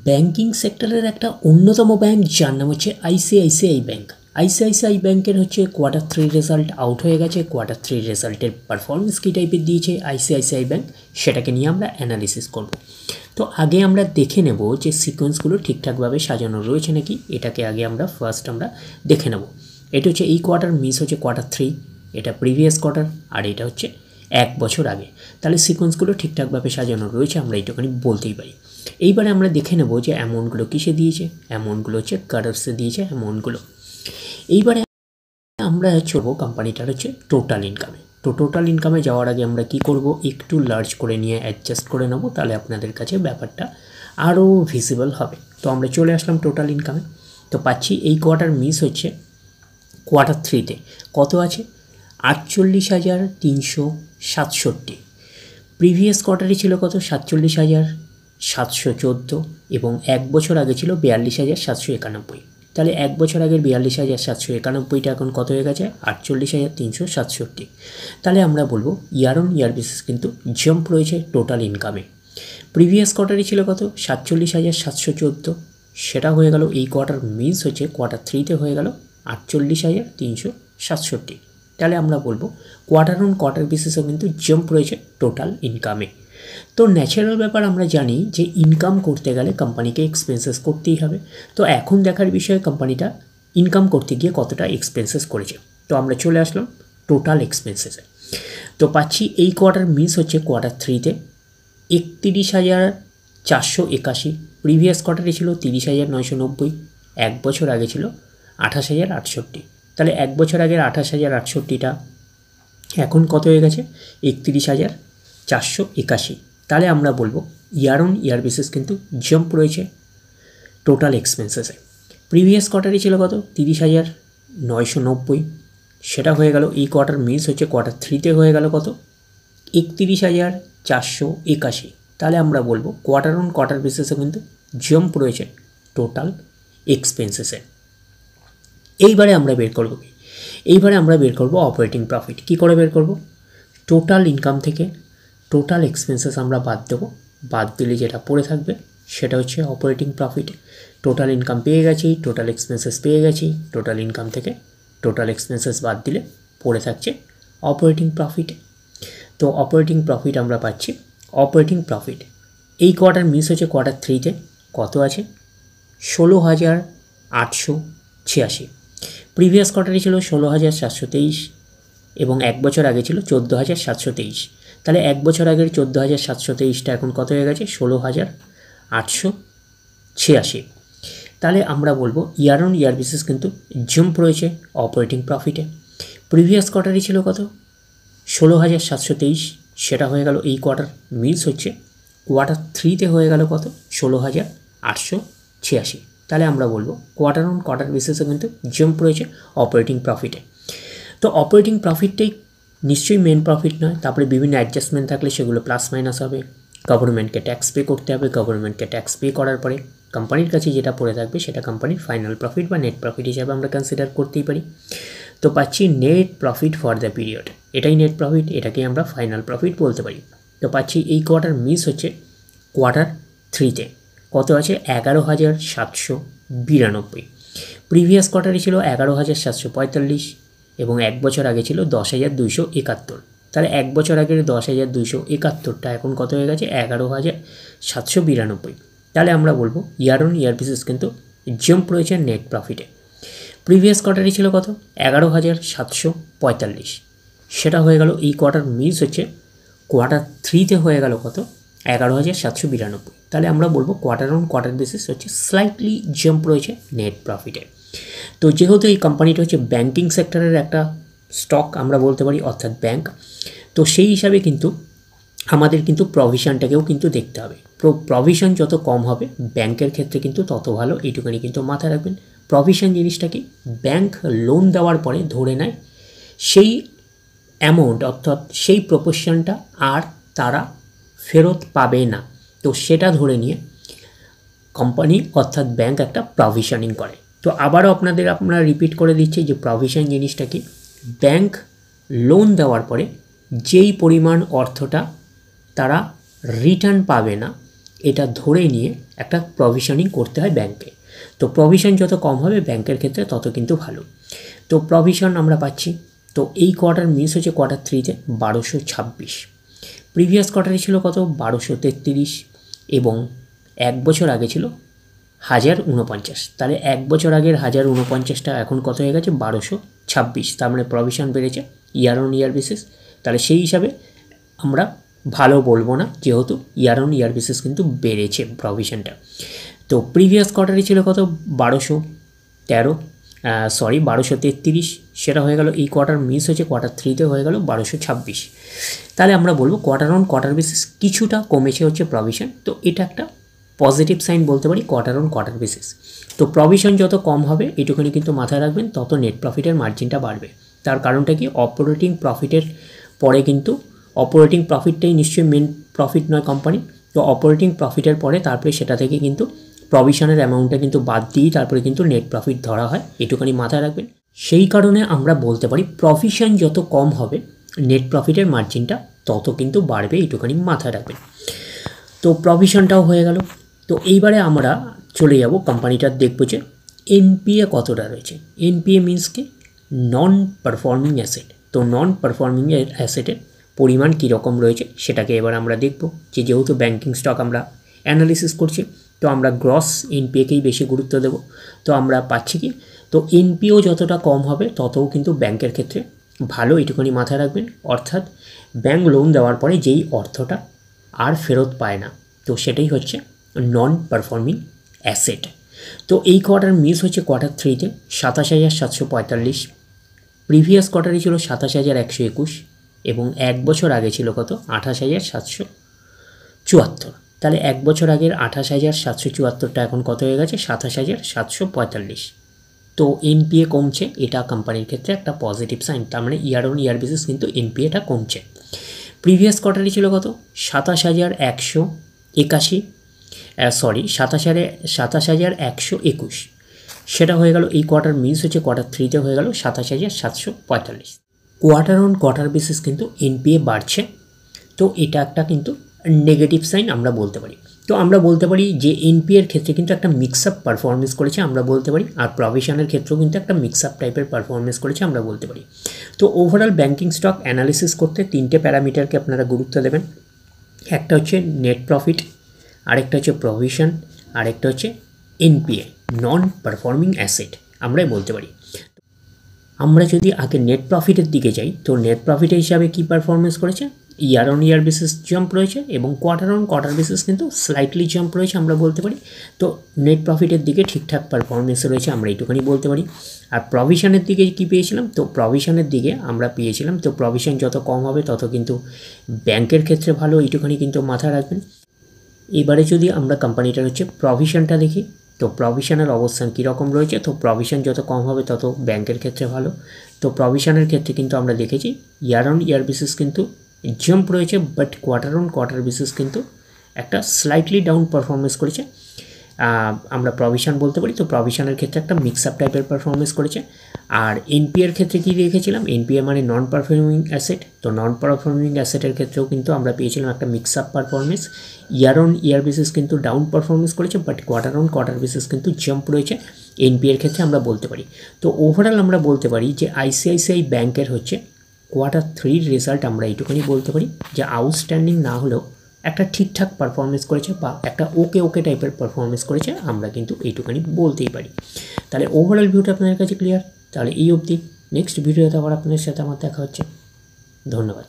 Banking সেক্টরের একটা অন্যতম ব্যাংক যার নাম হচ্ছে আইসিআইসিআই ব্যাংক। আইসিআইসিআই ব্যাংকের হচ্ছে কোয়ার্টার 3 রেজাল্ট আউট হয়ে গেছে। কোয়ার্টার 3 রেজাল্টের পারফরমেন্স কী টাইপের দিয়েছে আইসিআইসিআই ব্যাংক, সেটাকে নিয়ে আমরা অ্যানালিসিস করব। তো আগে আমরা দেখে নেব যে সিকোয়েন্সগুলো ঠিকঠাকভাবে সাজানো রয়েছে নাকি, এটাকে আগে আমরা ফার্স্ট দেখে নেব। এটা হচ্ছে এই কোয়ার্টার, মিস হচ্ছে কোয়ার্টার 3, এটা প্রিভিয়াস কোয়ার্টার, আর এটা হচ্ছে 1 বছর আগে। তাহলে সিকোয়েন্সগুলো ঠিকঠাকভাবে সাজানো রয়েছে, আমরা এইটুখানি বলতেই পারি। এইবারে আমরা দেখে নেব যে অ্যামাউন্টগুলো কিসে দিয়েছে। অ্যামাউন্টগুলো হচ্ছে কার্ডসে দিয়েছে অ্যামাউন্টগুলো। এইবারে আমরা চলবো কোম্পানিটার হচ্ছে টোটাল ইনকামে। তো টোটাল ইনকামে যাওয়ার আগে আমরা কি করব, একটু লার্জ করে নিয়ে অ্যাডজাস্ট করে নেব, তাহলে আপনাদের কাছে ব্যাপারটা আরও ভিজিবল হবে। তো আমরা চলে আসলাম টোটাল ইনকামে। তো পাচ্ছি এই কোয়ার্টার মিস হচ্ছে কোয়ার্টার 3-তে কত আছে, 48,367। প্রিভিয়াস কোয়ার্টারে ছিল কত, 47,714, এবং 1 বছর আগে ছিল 42,791। তাহলে 1 বছর আগের 42,791টা এখন কত হয়ে গেছে, 48,367। তাহলে আমরা বলবো ইয়ার অন ইয়ার বেসিস কিন্তু জাম্প রয়েছে টোটাল ইনকামে। প্রিভিয়াস কোয়ার্টারে ছিল কত, 47,714, সেটা হয়ে গেল এই কোয়ার্টার মিস হচ্ছে কোয়ার্টার 3-তে হয়ে গেল 48,367। তাহলে আমরা বলবো কোয়ার্টার অন কোয়ার্টার বেসিসেও কিন্তু জাম্প রয়েছে টোটাল ইনকামে। তো ন্যাচারাল ব্যাপার, আমরা জানি যে ইনকাম করতে গেলে কোম্পানিকে এক্সপেন্সেস করতেই হবে। তো এখন দেখার বিষয় কোম্পানিটা ইনকাম করতে গিয়ে কতটা এক্সপেন্সেস করেছে। তো আমরা চলে আসলাম টোটাল এক্সপেন্সেসে। তো পাচ্ছি এই কোয়ার্টার মিস হচ্ছে কোয়ার্টার 3-তে 31,481। প্রিভিয়াস কোয়ার্টারে ছিল 30,990, 1 বছর আগে ছিল 28,068। তাহলে 1 বছর আগের 28,068টা এখন কত হয়ে গেছে, 31,481। তাহলে আমরা বলবো ইয়ার অন ইয়ার বেসিস কিন্তু জাম্প রয়েছে টোটাল এক্সপেন্সেসে। প্রিভিয়াস কোয়ার্টারে ছিল কত, 30,990, সেটা হয়ে গেল এই কোয়ার্টার মিস হচ্ছে কোয়ার্টার 3-তে হয়ে গেল কত, 31,481। তাহলে আমরা বলবো কোয়ার্টার অন কোয়ার্টার বেসিসে কিন্তু জাম্প রয়েছে টোটাল এক্সপেন্সেসে। এইবারে আমরা বের করব কি, এইবারে আমরা বের করব অপারেটিং প্রফিট। কি করে বের করব, টোটাল ইনকাম থেকে টোটাল এক্সপেন্সেস আমরা বাদ দেবো, বাদ দিলে যেটা পড়ে থাকবে সেটা হচ্ছে অপারেটিং প্রফিট। টোটাল ইনকাম পেয়ে গেছি, টোটাল এক্সপেন্সেস পেয়ে গেছি, টোটাল ইনকাম থেকে টোটাল এক্সপেন্সেস বাদ দিলে পড়ে থাকছে অপারেটিং প্রফিট। তো অপারেটিং প্রফিট আমরা পাচ্ছি, অপারেটিং প্রফিট এই কোয়ার্টার মিস হচ্ছে কোয়ার্টার 3-তে কত আছে, 16,886। প্রিভিয়াস কোয়ার্টারে ছিল 16,723, এবং 1 বছর আগে ছিল 14,723। তাহলে 1 বছর আগের 14,723টা এখন কত হয়ে গেছে, 16,886। তাহলে আমরা বলবো ইয়ার অন ইয়ার বেসিস কিন্তু জাম্প রয়েছে অপারেটিং প্রফিটে। প্রিভিয়াস কোয়ার্টারে ছিল কত, 16,723, সেটা হয়ে গেল এই কোয়ার্টার মিস হচ্ছে কোয়ার্টার 3-তে হয়ে গেল কত, 16,886। তাহলে আমরা বলবো কোয়ার্টার অন কোয়ার্টার বেসিসে কিন্তু জাম্প রয়েছে অপারেটিং প্রফিটে। তো অপারেটিং প্রফিটটাই নিশ্চয়ই মেন প্রফিট নয়, তারপরে বিভিন্ন অ্যাডজাস্টমেন্ট থাকলে সেগুলো প্লাস মাইনাস হবে। গভর্নমেন্টকে ট্যাক্স পে করতে হবে, গভর্নমেন্টকে ট্যাক্স পে করার পরে কোম্পানির কাছে যেটা পড়ে থাকবে সেটা কোম্পানির ফাইনাল প্রফিট বা নেট প্রফিট হিসাবে আমরা কনসিডার করতেই পারি। তো পাচ্ছি net profit for the period, এটাই নেট প্রফিট, এটাকে আমরা ফাইনাল প্রফিট বলতে পারি। তো পাচ্ছি এই কোয়ার্টার মিস হচ্ছে কোয়ার্টার 3-তে কত আছে, 11,792। প্রিভিয়াস কোয়ার্টারে ছিল 11,745, এবং 1 বছর আগে ছিল 10,271। তাহলে 1 বছর আগের 10,271টা এখন কত হয়ে গেছে, 11,792। তাহলে আমরা বলবো ইয়ার অন ইয়ার বেসিস কিন্তু জাম্প রয়েছে নেট প্রফিটে। প্রিভিয়াস কোয়ার্টারে ছিল কত, 11,745, সেটা হয়ে গেল এই কোয়ার্টার মিস হচ্ছে কোয়ার্টার 3-তে হয়ে গেল কত, 11,792। তাহলে আমরা বলবো কোয়ার্টার অন কোয়ার্টার বেসিস হচ্ছে স্লাইটলি জাম্প রয়েছে নেট প্রফিটে। তো যেহেতু এই কোম্পানিটা হচ্ছে ব্যাংকিং সেক্টরের একটা স্টক আমরা বলতে পারি, অর্থাৎ ব্যাংক, তো সেই হিসাবে কিন্তু আমাদের কিন্তু প্রভিশনটাকেও কিন্তু দেখতে হবে। প্রভিশন যত কম হবে ব্যাংকের ক্ষেত্রে কিন্তু তত ভালো, এইটুখানি কিন্তু মাথায় রাখবেন। প্রভিশন জিনিসটা কি, ব্যাংক লোন দেওয়ার পরে ধরে নেয় সেই অ্যামাউন্ট, অর্থাৎ সেই প্রপোর্শনটা আর তারা ফেরত পাবে না, তো সেটা ধরে নিয়ে কোম্পানি অর্থাৎ ব্যাংক একটা প্রভিশনিং করে। তো আবারও আমরা রিপিট করে দিচ্ছি যে প্রভিশন জিনিসটা কি, ব্যাংক লোন দেওয়ার পরে যেই পরিমাণ অর্থটা তারা রিটার্ন পাবে না, এটা ধরে নিয়ে একটা প্রভিশনিং করতে হয় ব্যাংকে। তো প্রভিশন যত কম হবে ব্যাংকের ক্ষেত্রে তত কিন্তু ভালো। তো প্রভিশন আমরা পাচ্ছি। তো এই কোয়ার্টার মিস হচ্ছে কোয়ার্টার 3-তে 1226। প্রিভিয়াস কোয়ার্টারে ছিল কত 1233 এবং 1 বছর আগে ছিল 1049। তাহলে 1 বছর আগের 1049টা এখন কত হয়ে গেছে 1226। তার মানে প্রভিশন বেড়েছে ইয়ার অন ইয়ার বেসিস। তাহলে সেই হিসাবে আমরা ভালো বলবো না, যেহেতু ইয়ার অন ইয়ার বেসিস কিন্তু বেড়েছে প্রভিশনটা। তো প্রিভিয়াস কোয়ার্টারে ছিল কত 1233, সেটা হয়ে গেল। এই কোয়ার্টার মিস হয়েছে কোয়ার্টার 3-তে হয়ে গেল 1226। তাহলে আমরা বলবো কোয়ার্টার অন কোয়ার্টার বেসিস কিছুটা কমেছে হচ্ছে প্রভিশন। তো এটা একটা পজিটিভ সাইন বলতে পারি কোয়ার্টার অন কোয়ার্টার বেসিস। তো প্রভিশন যত কম হবে এটুকুনি কিন্তু মাথায় রাখবেন, তত নেট প্রফিটের মার্জিনটা বাড়বে। তার কারণটা কি, অপারেটিং প্রফিটের পরে কিন্তু অপারেটিং প্রফিটটাই নিশ্চয়ই মেন প্রফিট নয় কোম্পানি। তো অপারেটিং প্রফিটের পরে তারপরে সেটা থেকে কিন্তু প্রভিশনের অ্যামাউন্টটা কিন্তু বাদ দিয়েই তারপরে কিন্তু নেট প্রফিট ধরা হয়, এটুকুনি মাথায় রাখবেন। সেই কারণে আমরা বলতে পারি প্রভিশন যত কম হবে নেট প্রফিটের মার্জিনটা তত কিন্তু বাড়বে, এটুকুনি মাথায় রাখবেন। তো প্রভিশনটাও হয়ে গেল। তো এইবারে আমরা চলে যাব কোম্পানিটার, দেখবো যে এনপিএ কতটা রয়েছে। এনপিএ মিনস কি, নন পারফর্মিং অ্যাসেট। তো নন পারফর্মিং অ্যাসেটের পরিমাণ কীরকম রয়েছে সেটাকে এবার আমরা দেখব। যেহেতু ব্যাংকিং স্টক আমরা অ্যানালিসিস করছি, তো আমরা গ্রস এনপিএকেই বেশি গুরুত্ব দেব। তো আমরা পাচ্ছি কি, তো এনপিও যতটা কম হবে ততও কিন্তু ব্যাংকের ক্ষেত্রে ভালো, এটুকুনি মাথায় রাখবেন। অর্থাৎ ব্যাংক লোন দেওয়ার পরে যেই অর্থটা আর ফেরত পায় না, তো সেটাই হচ্ছে নন পারফর্মিং অ্যাসেট। তো এই কোয়ার্টার মিস হচ্ছে কোয়ার্টার 3-তে 27,745। প্রিভিয়াস কোয়ার্টারে ছিল 27,121 এবং 1 বছর আগে ছিল কত 28,774। তাহলে 1 বছর আগের 28,774টা এখন কত হয়ে গেছে 27,745। তো এনপিএ কমছে, এটা কোম্পানির ক্ষেত্রে একটা পজিটিভ সাইন। তার মানে ইয়ার অন ইয়ার বেসিস কিন্তু এনপিএটা কমছে। প্রিভিয়াস কোয়ার্টারে ছিল কত 27,121, সেটা হয়ে গেল। এই কোয়ার্টার মিস হচ্ছে কোয়ার্টার 3-তে হয়ে গেল 27,745। কোয়ার্টার অন কোয়ার্টার বেসিস কিন্তু এনপিএ বাড়ছে। তো এটা একটা কিন্তু নেগেটিভ সাইন আমরা বলতে পারি। তো আমরা বলতে পারি যে এনপিএর ক্ষেত্রে কিন্তু একটা মিক্স আপ পারফরমেন্স করেছে আমরা বলতে পারি, আর প্রভিশনের ক্ষেত্রেও কিন্তু একটা মিক্স আপ টাইপের পারফরমেন্স করেছে আমরা বলতে পারি। তো ওভারঅল ব্যাংকিং স্টক অ্যানালিসিস করতে 3টে প্যারামিটারকে আপনারা গুরুত্ব দেবেন। একটা হচ্ছে নেট প্রফিট, আরেকটা হচ্ছে প্রভিশন, আরেকটা হচ্ছে এনপিএ নন পারফর্মিং অ্যাসেট আমরাই বলতে পারি। আমরা যদি আগে নেট প্রফিটের দিকে যাই, তো নেট প্রফিটের হিসাবে কী পারফরমেন্স করেছে, year on year basis jump রয়েছে এবং কোয়ার্টার অন কোয়ার্টার বেসিস কিন্তু স্লাইটলি জাম্প রয়েছে আমরা বলতে পারি। তো নেট প্রফিটের দিকে ঠিকঠাক পারফরমেন্স রয়েছে আমরা এইটুখানি বলতে পারি। আর প্রভিশনের দিকে কী পেয়েছিলাম, তো প্রভিশনের দিকে আমরা পেয়েছিলাম, তো প্রভিশন যত কম হবে তত কিন্তু ব্যাংকের ক্ষেত্রে ভালো, এইটুখানি কিন্তু মাথায় রাখবেন। এবারে যদি আমরা কোম্পানিটার হচ্ছে প্রভিশনটা দেখি, তো প্রভিশনের অবস্থান কীরকম রয়েছে, তো প্রভিশন যত কম হবে তত ব্যাংকের ক্ষেত্রে ভালো। তো প্রভিশনের ক্ষেত্রে কিন্তু আমরা দেখেছি ইয়ার অন ইয়ার বেসিস কিন্তু জাম্প রয়েছে, but quarter on quarter basis কিন্তু একটা স্লাইটলি ডাউন পারফরমেন্স করেছে আমরা প্রভিশন বলতে পারি। তো প্রভিশনের ক্ষেত্রে একটা মিক্স আপ টাইপের পারফরমেন্স করেছে। আর এনপিএর ক্ষেত্রে কী রেখেছিলাম, এনপিএ মানে নন পারফর্মিং অ্যাসেট। তো নন পারফর্মিং অ্যাসেটের ক্ষেত্রেও কিন্তু আমরা পেয়েছিলাম একটা mix up performance. Year on year basis কিন্তু ডাউন পারফরমেন্স করেছে, but quarter on quarter basis কিন্তু জাম্প রয়েছে এনপিএর ক্ষেত্রে আমরা বলতে পারি। তো ওভারঅল আমরা বলতে পারি যে আইসিআইসিআই ব্যাংকের হচ্ছে কোয়ার্টার 3 রেজাল্ট আমরা এইটুকুনি বলতে পারি যে আউটস্ট্যান্ডিং না হলেও একটা ঠিকঠাক পারফরমেন্স করেছে বা একটা ওকে টাইপের পারফরমেন্স করেছে আমরা কিন্তু এইটুকুনি বলতেই পারি। তাহলে ওভারঅল ভিউটা আপনাদের কাছে ক্লিয়ার। তাহলে এই অবধি, নেক্সট ভিডিওতে আবার আপনাদের সাথে আমার দেখা হচ্ছে। ধন্যবাদ।